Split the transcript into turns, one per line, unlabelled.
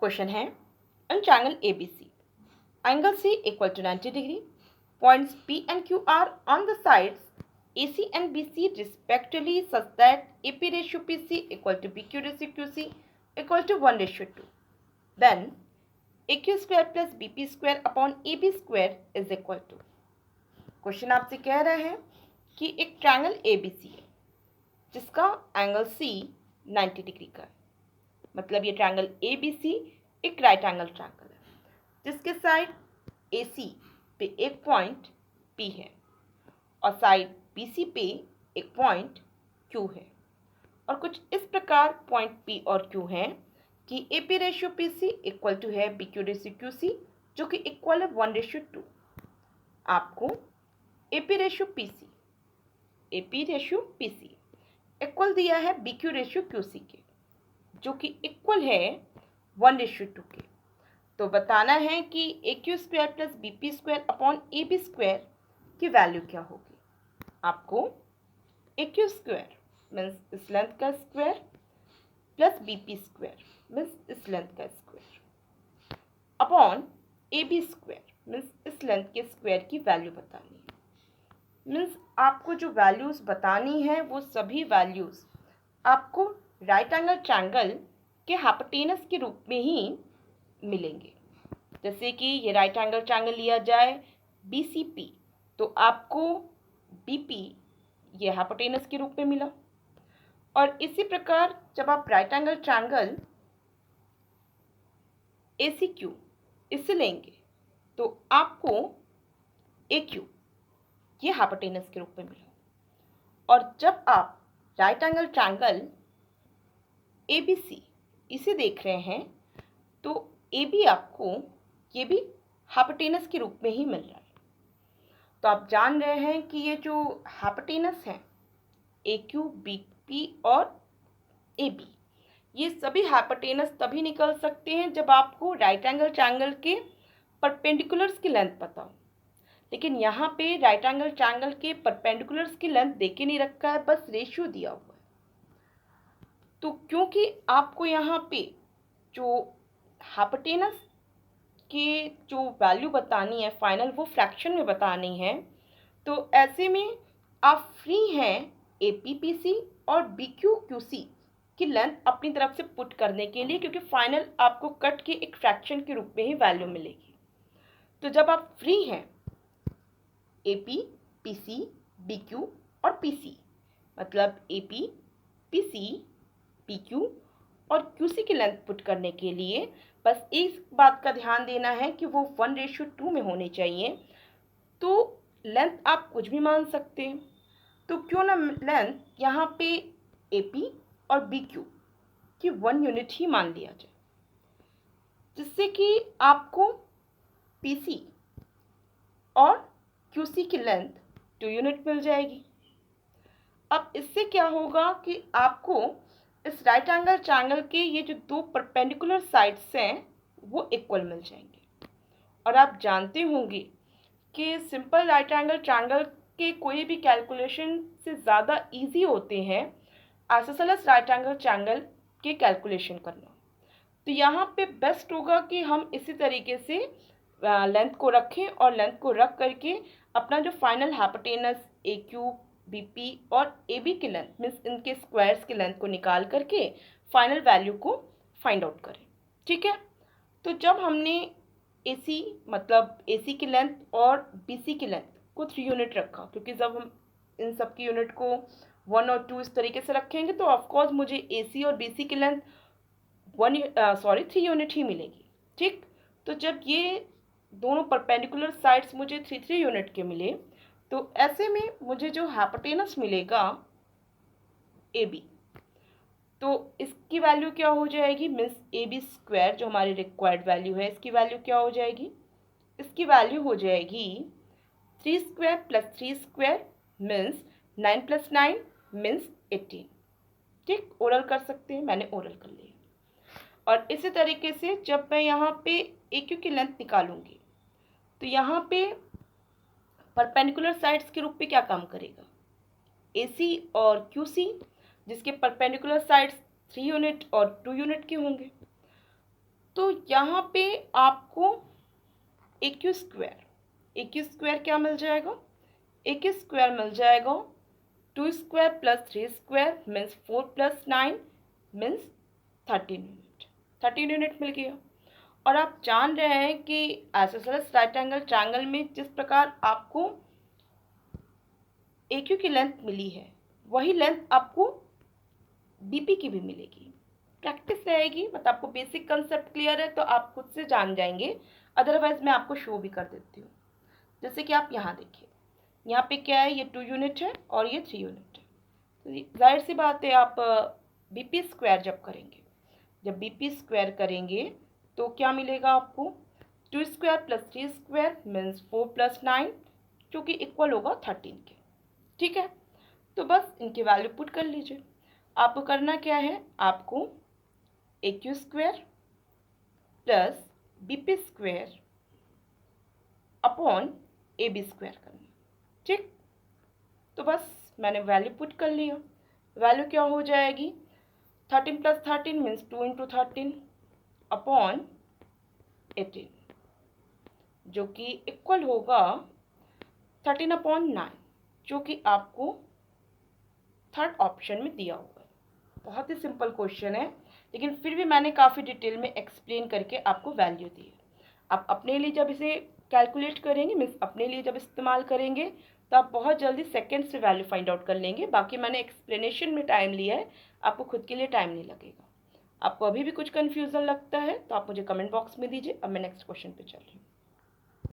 Question है in triangle ABC, angle C equal to 90 degree, points P and Q are on the sides AC and BC respectively such that AP ratio PC equal to BQ ratio QC equal to 1:2. Then AQ square plus BP square upon AB square is equal to. Question आपसे कह रहा है कि एक triangle ABC है जिसका angle C 90 degree का है। मतलब ये ट्रायंगल ABC एक राइट एंगल ट्रायंगल है जिसके साइड AC पे एक पॉइंट P है और साइड BC पे एक पॉइंट Q है और कुछ इस प्रकार पॉइंट P और Q हैं कि AP ratio PC equal to है BQ रेशियो QC जो कि इक्वल है 1:2। आपको AP रेशियो PC इक्वल दिया है BQ रेशियो QC के जो कि इक्वल है 1:2 के। तो बताना है कि AQ square plus BP square upon AB square की वैल्यू क्या होगी। आपको AQ स्क्वायर मीन्स इस लेंथ का square plus BP square means इस लेंथ का square upon AB square means इस लेंथ के स्क्वायर की वैल्यू बतानी है। मीन्स आपको जो वैल्यूज़ बतानी है वो सभी वैल्यूज़ आपको राइट एंगल ट्रायंगल के हाइपोटेनस के रूप में ही मिलेंगे। जैसे कि ये राइट एंगल ट्रायंगल लिया जाए BCP तो आपको BP ये हाइपोटेनस के रूप में मिला। और इसी प्रकार जब आप राइट एंगल ट्रायंगल ACQ इसे लेंगे तो आपको AQ ये हाइपोटेनस के रूप में मिला। और जब आप राइट एंगल ट्रायंगल ABC इसे देख रहे हैं तो AB आपको ये भी हाइपोटेनस के रूप में ही मिल रहा है। तो आप जान रहे हैं कि ये जो हाइपोटेनस हैं AQ, BP और AB ये सभी हाइपोटेनस तभी निकल सकते हैं जब आपको राइट एंगल ट्रायंगल के परपेंडिकुलर्स की लेंथ पता हो। लेकिन यहाँ पे राइट एंगल ट्रायंगल के परपेंडिकुलर्स की लेंथ दे के नहीं रखा है, बस रेशियो दिया हुआ है। तो क्योंकि आपको यहाँ पे जो हाइपोटेनस के जो वैल्यू बतानी है फाइनल वो फ्रैक्शन में बतानी है, तो ऐसे में आप फ्री हैं APPC और BQQC की लेंथ अपनी तरफ से पुट करने के लिए, क्योंकि फाइनल आपको कट के एक फ्रैक्शन के रूप में ही वैल्यू मिलेगी। तो जब आप फ्री हैं AP, PC, BQ और PC मतलब AP, PC, PQ और QC की लेंथ पुट करने के लिए बस इस बात का ध्यान देना है कि वो 1:2 में होने चाहिए। तो लेंथ आप कुछ भी मान सकते हैं, तो क्यों ना लेंथ यहाँ पे AP और BQ की 1 यूनिट ही मान लिया जाए, जिससे कि आपको PC और QC की लेंथ 2 यूनिट मिल जाएगी। अब इससे क्या होगा कि आपको इस राइट एंगल ट्रायंगल के ये जो दो परपेंडिकुलर साइड्स हैं वो इक्वल मिल जाएंगे। और आप जानते होंगे कि सिंपल राइट एंगल ट्रायंगल के कोई भी कैलकुलेशन से ज़्यादा इजी होते हैं आइसोसेलेस राइट एंगल ट्रायंगल के कैलकुलेशन करना। तो यहाँ पे बेस्ट होगा कि हम इसी तरीके से लेंथ को रखें और लेंथ को रख करके अपना जो फाइनल हाइपोटेनस AQ, BP और AB की लेंथ मीन्स इनके स्क्वायर्स की लेंथ को निकाल करके फाइनल वैल्यू को फाइंड आउट करें। ठीक है, तो जब हमने AC मतलब AC की लेंथ और BC की लेंथ को 3 यूनिट रखा, क्योंकि जब हम इन सब की यूनिट को 1 और 2 इस तरीके से रखेंगे तो ऑफकोर्स मुझे AC और BC की लेंथ 3 यूनिट ही मिलेगी। ठीक, तो जब ये दोनों परपेंडिकुलर साइड्स मुझे 3 यूनिट के मिले तो ऐसे में मुझे जो हाइपोटेनस मिलेगा AB, तो इसकी वैल्यू क्या हो जाएगी मीन्स AB स्क्वायर जो हमारी रिक्वायर्ड वैल्यू है इसकी वैल्यू क्या हो जाएगी, इसकी वैल्यू हो जाएगी 3 square plus 3 square means 9 plus 9 means 18। ठीक, ओरल कर सकते हैं, मैंने ओरल कर लिया। और इसी तरीके से जब मैं यहाँ पे AQ की लेंथ निकालूंगी तो यहाँ पे परपेंडिकुलर साइड्स के रूप में क्या काम करेगा AC और QC, जिसके परपेंडिकुलर साइड्स 3 यूनिट और 2 यूनिट के होंगे। तो यहाँ पे आपको ए क्यू स्क्वायर क्या मिल जाएगा? ए क्यू स्क्वायर मिल जाएगा 2 square plus 3 square means 4 plus 9 means 13 unit मिल गया। और आप जान रहे हैं कि आइसोसेलेस राइट एंगल ट्रायंगल में जिस प्रकार आपको ए क्यू की लेंथ मिली है वही लेंथ आपको बीपी की भी मिलेगी। प्रैक्टिस रहेगी, मतलब आपको बेसिक कंसेप्ट क्लियर है तो आप खुद से जान जाएंगे, अदरवाइज मैं आपको शो भी कर देती हूँ। जैसे कि आप यहाँ देखिए, यहाँ पे क्या है, ये 2 यूनिट है और ये 3 यूनिट है। तो जाहिर सी बात है आप बीपी स्क्वायर जब बीपी स्क्वायर करेंगे तो क्या मिलेगा आपको? 2 square plus 3 square means 4 plus 9 जो कि इक्वल होगा 13 के। ठीक है, तो बस इनकी वैल्यू पुट कर लीजिए। आपको करना क्या है, आपको A Q square plus BP square upon A B square करना। ठीक, तो बस मैंने वैल्यू पुट कर लिया। वैल्यू क्या हो जाएगी? 13 प्लस 13 मीन्स 2 इंटू 13 अपॉन 18 जो कि इक्वल होगा 13/9 जो कि आपको थर्ड ऑप्शन में दिया होगा। बहुत ही सिंपल क्वेश्चन है, लेकिन फिर भी मैंने काफ़ी डिटेल में एक्सप्लेन करके आपको वैल्यू दी है। आप अपने लिए जब इसे कैलकुलेट करेंगे, मीन्स अपने लिए जब इस्तेमाल करेंगे, तो आप बहुत जल्दी सेकेंड से वैल्यू फाइंड आउट कर लेंगे। बाकी मैंने एक्सप्लेनेशन में टाइम लिया है, आपको खुद के लिए टाइम नहीं लगेगा। आपको अभी भी कुछ कन्फ्यूज़न लगता है तो आप मुझे कमेंट बॉक्स में दीजिए। अब मैं नेक्स्ट क्वेश्चन पे चल रही हूँ।